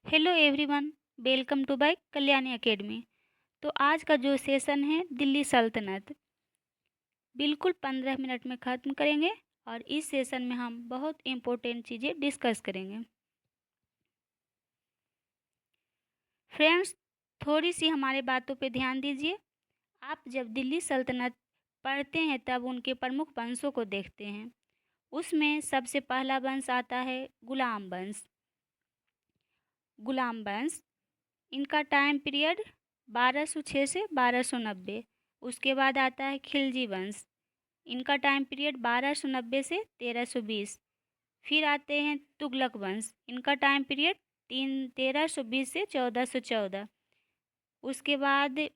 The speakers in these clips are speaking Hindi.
Hello everyone, welcome to by Kalyani academy. तो आज का जो सेशन है दिल्ली सल्तनत, बिल्कुल 15 मिनट में ख़त्म करेंगे और इस सेशन में हम बहुत इम्पोर्टेंट चीज़ें डिस्कस करेंगे। फ्रेंड्स, थोड़ी सी हमारे बातों पे ध्यान दीजिए। आप जब दिल्ली सल्तनत पढ़ते हैं तब उनके प्रमुख वंशों को देखते हैं। उसमें सबसे पहला वंश आता है गुलाम वंश। गुलाम वंश, इनका टाइम पीरियड 1206 से 1290। उसके बाद आता है खिलजी वंश। इनका टाइम पीरियड 1290 से 1320। फिर आते हैं तुगलक वंश। इनका टाइम पीरियड 1320 से 1414। उसके बाद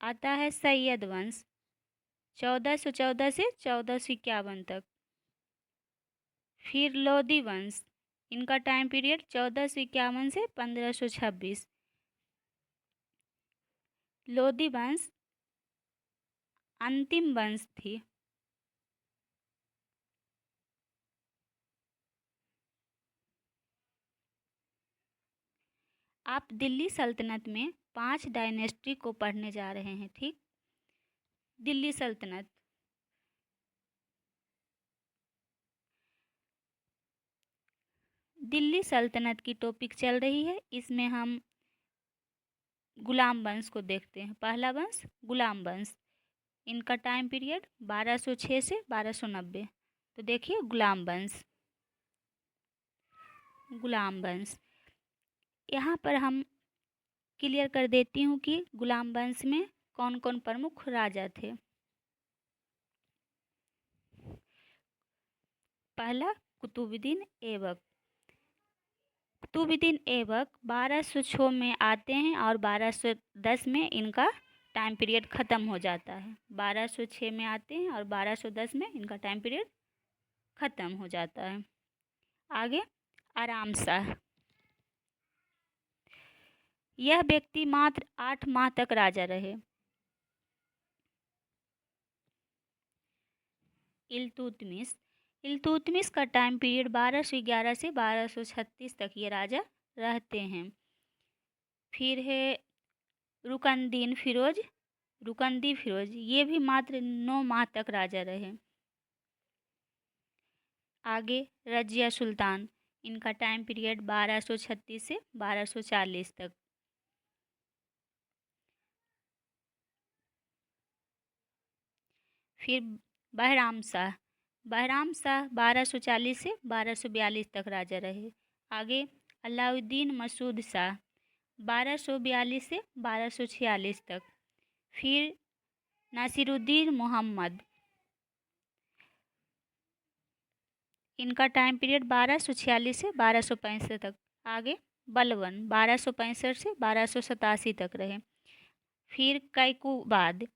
आता है सैयद वंश, 1414 से 1451 तक। फिर लोधी वंश, इनका टाइम पीरियड 1451 से 1526। लोधी वंश अंतिम वंश थी। आप दिल्ली सल्तनत में 5 डायनेस्टी को पढ़ने जा रहे हैं, ठीक। दिल्ली सल्तनत, दिल्ली सल्तनत की टॉपिक चल रही है। इसमें हम गुलाम वंश को देखते हैं। पहला वंश गुलाम वंश, इनका टाइम पीरियड 1206 से 1290। तो देखिए गुलाम वंश, गुलाम वंश यहाँ पर हम क्लियर कर देती हूँ कि गुलाम वंश में कौन कौन प्रमुख राजा थे। पहला कुतुबुद्दीन ऐबक। कुतुबुद्दीन ऐबक 1206 में आते हैं और 1210 में इनका टाइम पीरियड ख़त्म हो जाता है। 1206 में आते हैं और 1210 में इनका टाइम पीरियड ख़त्म हो जाता है। आगे आराम शाह, यह व्यक्ति मात्र 8 माह तक राजा रहे। इल्तुतमिश, इल्तुतमिश का टाइम पीरियड 1211 से 1236 तक ये राजा रहते हैं। फिर है रुकनद्दीन फिरोज, रुकनद्दीन फिरोज, ये भी मात्र 9 माह तक राजा रहे। आगे रजिया सुल्तान, इनका टाइम पीरियड 1236 से 1240 तक। फिर बहराम शाह, बहराम शाह 1240 से 1242 तक राजा रहे। आगे अलाउद्दीन मसूद शाह 1242 से 1246 तक। फिर नासिरुद्दीन मोहम्मद, इनका टाइम पीरियड 1246 से 1265 तक। आगे बलबन 1265 से 1287 तक रहे। फिर कैकुबाद,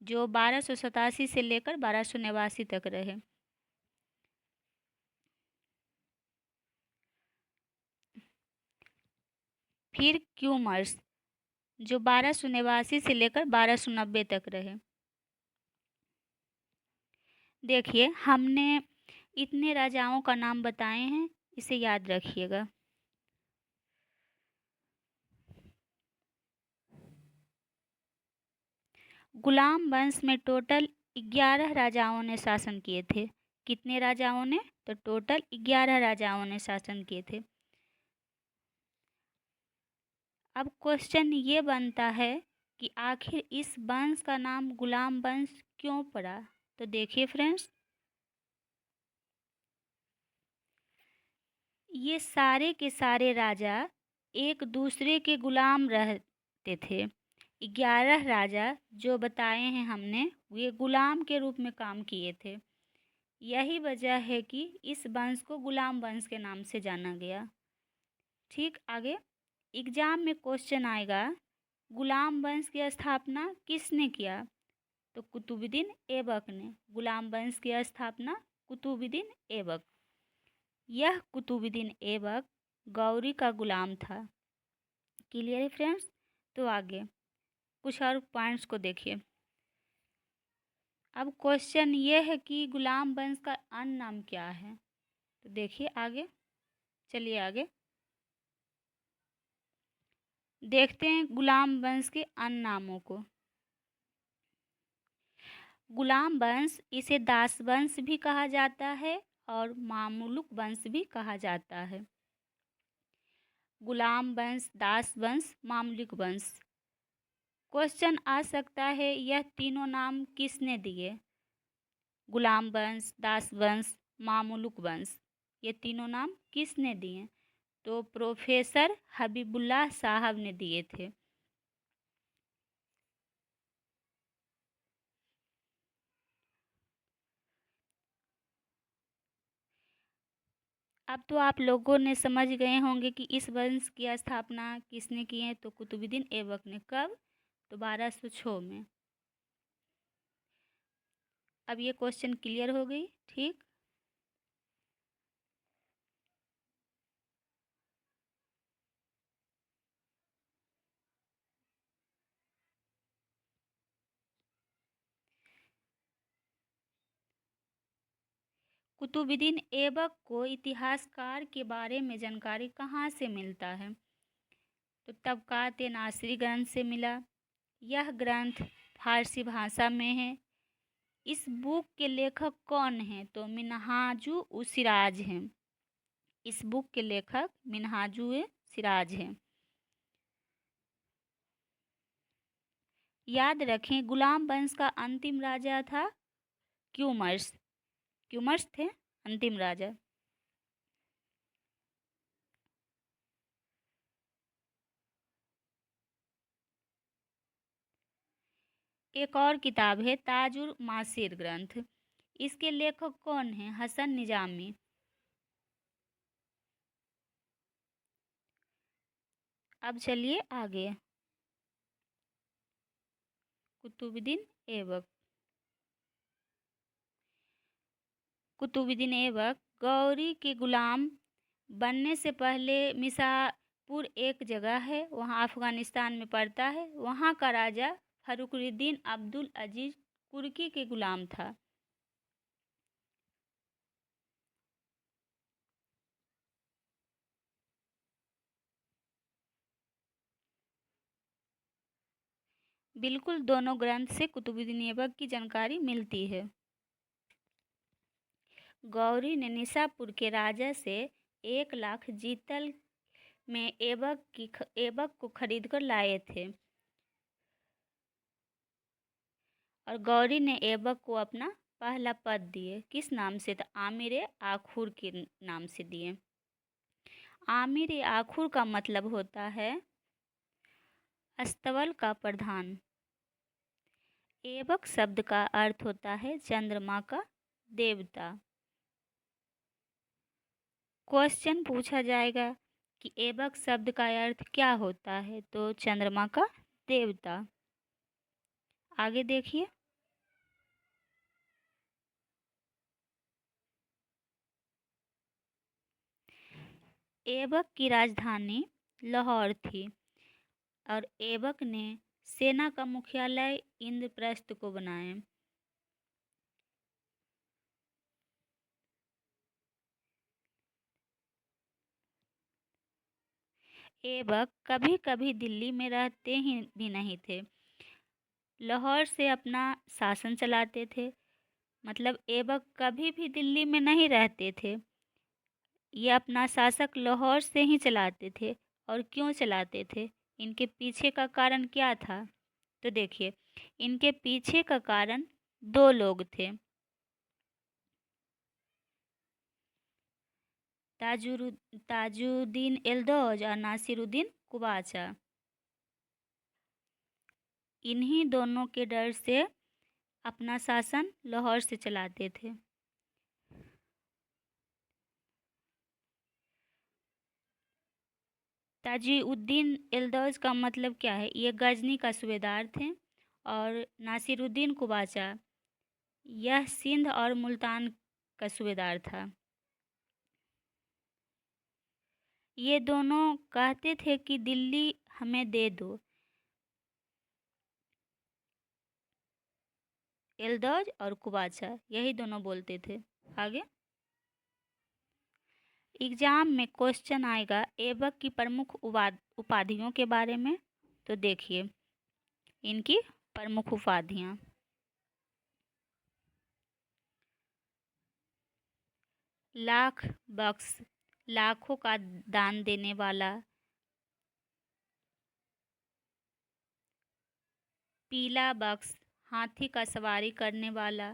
जो 1287 से लेकर 1289 तक रहे। फिर क्यूमर्स, जो 1289 से लेकर 1290 तक रहे। देखिए हमने इतने राजाओं का नाम बताए हैं, इसे याद रखिएगा। गुलाम वंश में टोटल 11 राजाओं ने शासन किए थे। कितने राजाओं ने? तो टोटल 11 राजाओं ने शासन किए थे। अब क्वेश्चन ये बनता है कि आखिर इस वंश का नाम गुलाम वंश क्यों पड़ा? तो देखिए फ्रेंड्स, ये सारे के सारे राजा एक दूसरे के गुलाम रहते थे। 11 राजा जो बताए हैं हमने, ये गुलाम के रूप में काम किए थे। यही वजह है कि इस वंश को गुलाम वंश के नाम से जाना गया। ठीक, आगे एग्जाम में क्वेश्चन आएगा, गुलाम वंश की स्थापना किसने किया? तो कुतुबुद्दीन ऐबक ने गुलाम वंश की स्थापना कुतुबुद्दीन ऐबक। यह कुतुबुद्दीन ऐबक गौरी का गुलाम था। क्लियर है फ्रेंड्स? तो आगे कुछ और पॉइंट्स को देखिए। अब क्वेश्चन ये है कि गुलाम वंश का अन्य नाम क्या है? तो देखिए आगे, चलिए आगे। देखते हैं गुलाम वंश के अन्य नामों को। गुलाम वंश, इसे दास वंश भी कहा जाता है और मामुलुक वंश भी कहा जाता है। गुलाम वंश, दास वंश, मामलुक वंश। क्वेश्चन आ सकता है, यह तीनों नाम किसने दिए? गुलाम वंश, दास वंश, मामुलुक वंश, ये तीनों नाम किसने दिए? तो प्रोफेसर हबीबुल्लाह साहब ने दिए थे। अब तो आप लोगों ने समझ गए होंगे कि इस वंश की स्थापना किसने की है। तो कुतुबुद्दीन ऐबक ने। कब? तो 1206 में। अब ये क्वेश्चन क्लियर हो गई, ठीक। कुतुबुद्दीन ऐबक को इतिहासकार के बारे में जानकारी कहाँ से मिलता है? तो तबकात-ए-नासिरी ग्रंथ से मिला। यह ग्रंथ फारसी भाषा में है। इस बुक के लेखक कौन हैं? तो मिन्हाजुल सिराज हैं। इस बुक के लेखक मिन्हाजुल सिराज हैं। याद रखें, गुलाम वंश का अंतिम राजा था क्यूमर्स। क्यूमर्स थे अंतिम राजा। एक और किताब है ताजुल मासिर ग्रंथ। इसके लेखक कौन हैं? हसन निजामी। अब चलिए आगे। कुतुबुद्दीन ऐबक। कुतुबुद्दीन ऐबक गौरी के गुलाम बनने से पहले मिसापुर एक जगह है, वहाँ अफ़गानिस्तान में पड़ता है, वहाँ का राजा फरुखुद्दीन अब्दुल अजीज़ तुर्की के गुलाम था। बिल्कुल, दोनों ग्रंथ से कुतुबुद्दीन ऐबक की जानकारी मिलती है। गौरी ने निसापुर के राजा से 1 लाख जीतल में ऐबक को खरीद कर लाए थे और गौरी ने ऐबक को अपना पहला पद दिए। किस नाम से? तो आमिर आखुर के नाम से दिए। आमिर आखुर का मतलब होता है अस्तबल का प्रधान। ऐबक शब्द का अर्थ होता है चंद्रमा का देवता। क्वेश्चन पूछा जाएगा कि ऐबक शब्द का अर्थ क्या होता है? तो चंद्रमा का देवता। आगे देखिए। ऐबक की राजधानी लाहौर थी और ऐबक ने सेना का मुख्यालय इंद्रप्रस्थ को बनाया। ऐबक कभी कभी दिल्ली में रहते ही भी नहीं थे, लाहौर से अपना शासन चलाते थे। मतलब ऐबक कभी भी दिल्ली में नहीं रहते थे, ये अपना शासक लाहौर से ही चलाते थे। और क्यों चलाते थे? इनके पीछे का कारण क्या था? तो देखिए, इनके पीछे का कारण 2 लोग थे, ताजुद्दीन एल्दौज और नासिरुद्दीन कुबाचा। इन्हीं दोनों के डर से अपना शासन लाहौर से चलाते थे। ताजुद्दीन एल्दौज का मतलब क्या है? ये गजनी का सूबेदार थे। और नासिरुद्दीन कुबाचा, यह सिंध और मुल्तान का सूबेदार था। ये दोनों कहते थे कि दिल्ली हमें दे दो। एल्दौज और कुबाचा यही दोनों बोलते थे। आगे एग्जाम में क्वेश्चन आएगा ऐबक की प्रमुख उपाधियों के बारे में। तो देखिए इनकी प्रमुख उपाधियाँ। लाख बख्श, लाखों का दान देने वाला। पीला बख्श, हाथी का सवारी करने वाला।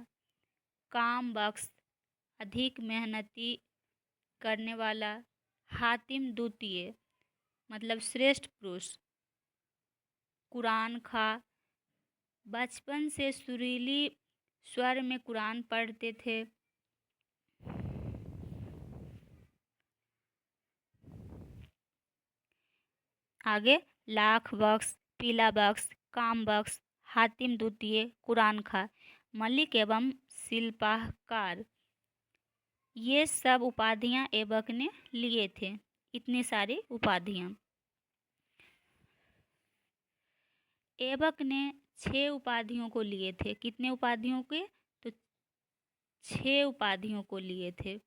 काम बख्श, अधिक मेहनती करने वाला। हातिम द्वितीय मतलब श्रेष्ठ पुरुष। कुरान खा, बचपन से सुरीली स्वर में कुरान पढ़ते थे। आगे लाख बख्श, पीला बख्श, काम बख्श, हातिम द्वितीय, कुरान खा, मलिक एवं शिल्पकार, ये सब उपाधियां ऐबक ने लिए थे। इतनी सारी उपाधियां ऐबक ने 6 उपाधियों को लिए थे। कितने उपाधियों के? तो 6 उपाधियों को लिए थे।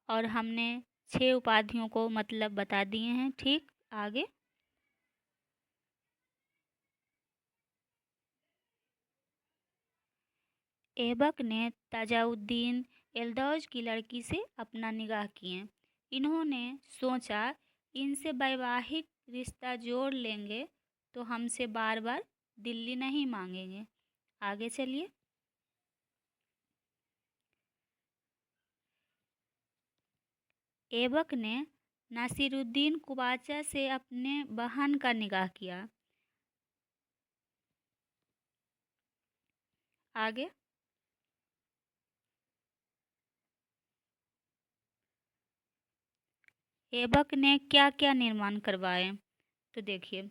और हमने 6 उपाधियों को मतलब बता दिए हैं। ठीक, आगे ऐबक ने ताजुद्दीन एल्दौज की लड़की से अपना निकाह किए। इन्होंने सोचा इनसे वैवाहिक रिश्ता जोड़ लेंगे तो हमसे बार बार दिल्ली नहीं मांगेंगे। आगे चलिए। ऐबक ने नासिरुद्दीन कुबाचा से अपने बहन का निकाह किया। आगे ऐबक ने क्या क्या निर्माण करवाए? तो देखिए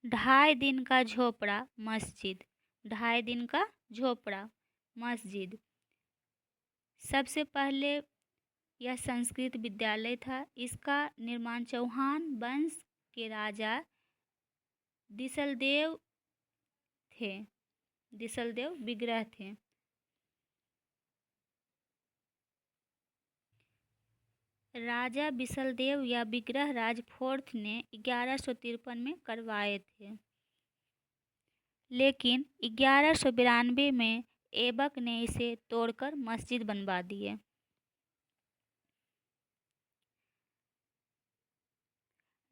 2.5 दिन का झोपड़ा मस्जिद। 2.5 दिन का झोपड़ा मस्जिद। सबसे पहले यह संस्कृत विद्यालय था। इसका निर्माण चौहान वंश के राजा दिसलदेव थे। दिसलदेव विग्रह थे। राजा बिसलदेव या विग्रह राज फोर्थ ने 1153 में करवाए थे, लेकिन 1192 में ऐबक ने इसे तोड़कर मस्जिद बनवा दिए।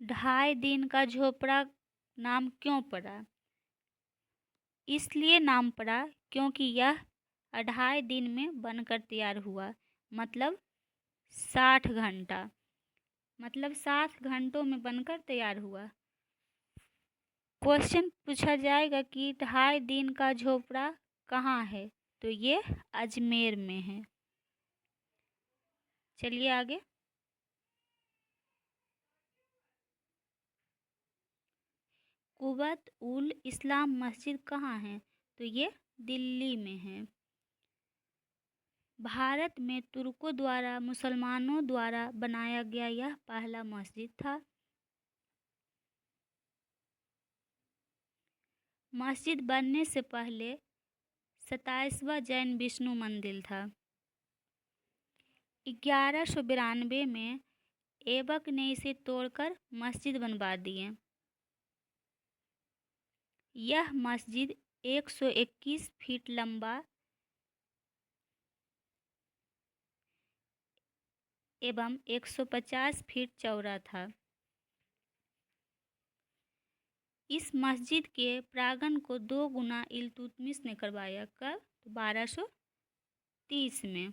ढाई दिन का झोपड़ा नाम क्यों पड़ा? इसलिए नाम पड़ा क्योंकि यह 2.5 दिन में बनकर तैयार हुआ। मतलब 60 घंटा, मतलब 60 घंटों में बनकर तैयार हुआ। क्वेश्चन पूछा जाएगा कि 2.5 दिन का झोपड़ा कहाँ है? तो ये अजमेर में है। चलिए आगे। कुबत उल इस्लाम मस्जिद कहाँ है? तो ये दिल्ली में है। भारत में तुर्कों द्वारा मुसलमानों द्वारा बनाया गया यह पहला मस्जिद था। मस्जिद बनने से पहले 27वां जैन विष्णु मंदिर था। 1192 में ऐबक ने इसे तोड़कर मस्जिद बनवा दिए। यह मस्जिद 121 फीट लंबा एवं 150 फीट चौड़ा था। इस मस्जिद के प्रांगण को 2 गुना इल्तुतमिश ने करवाया। कब? 1230 में।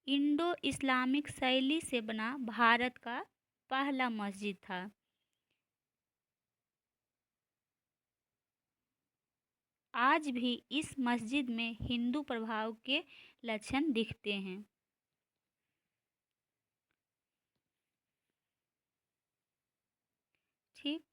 इंडो इस्लामिक शैली से बना भारत का पहला मस्जिद था। आज भी इस मस्जिद में हिंदू प्रभाव के लक्षण दिखते हैं। ठीक,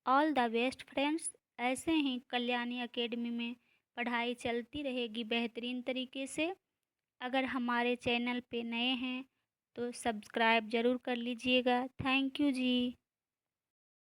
ऑल द बेस्ट फ्रेंड्स। ऐसे ही कल्याणी एकेडमी में पढ़ाई चलती रहेगी बेहतरीन तरीके से। अगर हमारे चैनल पे नए हैं तो सब्सक्राइब ज़रूर कर लीजिएगा। Thank you ji.